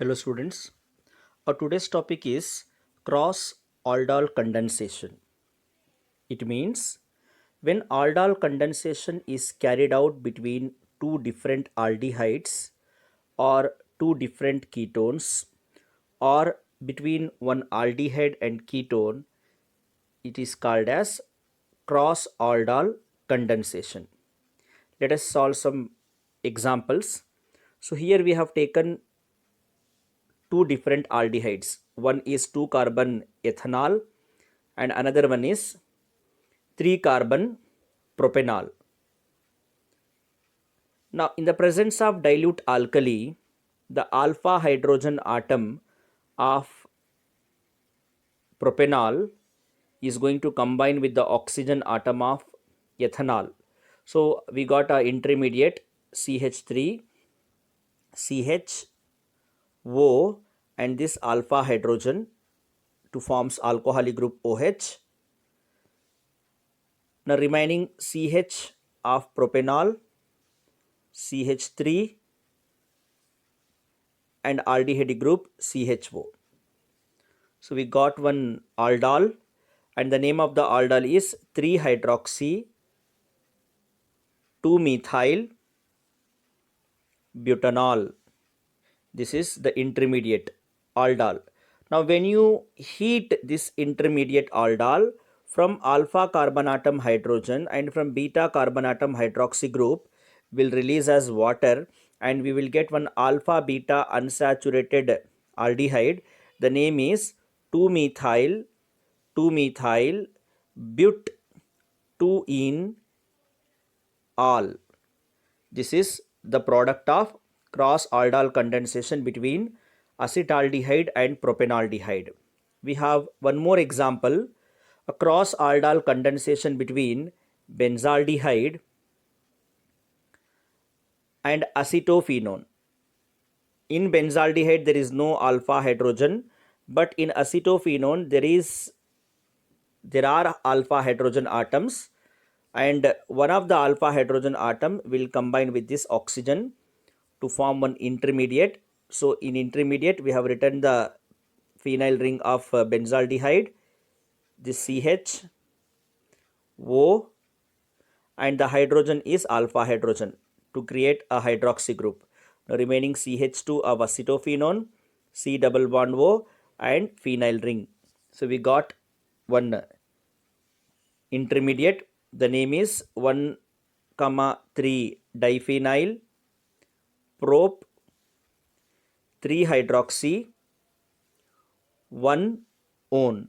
Hello students. Our today's topic is cross aldol condensation. It means when aldol condensation is carried out between two different aldehydes or two different ketones or between one aldehyde and ketone, it is called as cross aldol condensation. Let us solve some examples. So here we have taken two different aldehydes. One is 2 carbon ethanol and another one is 3 carbon propanol. Now, in the presence of dilute alkali, the alpha hydrogen atom of propanol is going to combine with the oxygen atom of ethanol. So, we got a intermediate CH3, CHO, and this alpha hydrogen to forms alcoholic group OH. Now remaining CH of propanol, CH3 and aldehyde group CHO. So we got one aldol and the name of the aldol is 3-hydroxy 2-methyl butanol. This is the intermediate aldol. Now when you heat this intermediate aldol from alpha carbon atom hydrogen and from beta carbon atom hydroxy group will release as water and we will get one alpha beta unsaturated aldehyde. The name is 2-methyl but 2-ene all. This is the product of cross aldol condensation between acetaldehyde and propanaldehyde. We have one more example, a cross aldol condensation between benzaldehyde and acetophenone. In benzaldehyde there is no alpha hydrogen, but in acetophenone there are alpha hydrogen atoms, and one of the alpha hydrogen atom will combine with this oxygen to form one intermediate. So in intermediate we have written the phenyl ring of benzaldehyde, this CH O, and the hydrogen is alpha hydrogen to create a hydroxy group. Now remaining CH2 of acetophenone, C double bond O and phenyl ring. So we got one intermediate. The name is 1,3 diphenyl prop 3-hydroxy 1-one.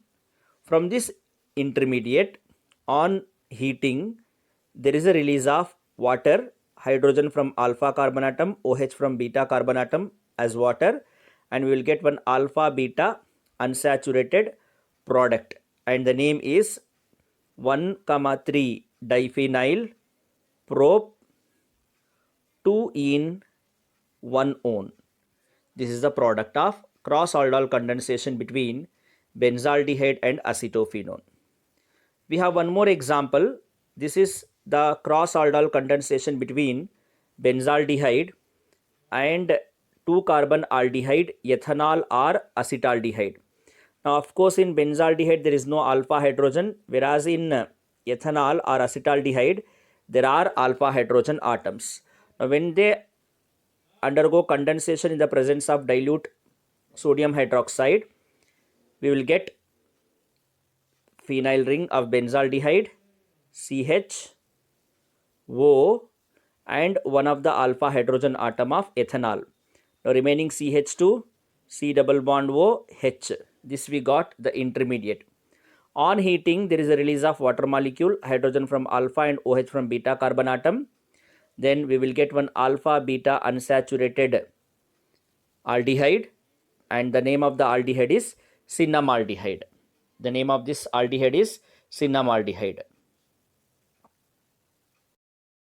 From this intermediate, on heating, there is a release of water, hydrogen from alpha carbon atom, OH from beta carbon atom as water, and we will get one alpha beta unsaturated product, and the name is 1,3 diphenyl prop 2-ene 1-one. This is the product of cross aldol condensation between benzaldehyde and acetophenone. We have one more example. This is the cross aldol condensation between benzaldehyde and 2 carbon aldehyde ethanol or acetaldehyde. Now of course in benzaldehyde there is no alpha hydrogen, whereas in ethanol or acetaldehyde there are alpha hydrogen atoms. Now when they undergo condensation in the presence of dilute sodium hydroxide, we will get phenyl ring of benzaldehyde, CHO, and one of the alpha hydrogen atom of ethanol. Now remaining CH2, C double bond O, H. This we got the intermediate. On heating, there is a release of water molecule, hydrogen from alpha and OH from beta carbon atom. Then we will get one alpha beta unsaturated aldehyde, and the name of the aldehyde is cinnamaldehyde. The name of this aldehyde is cinnamaldehyde.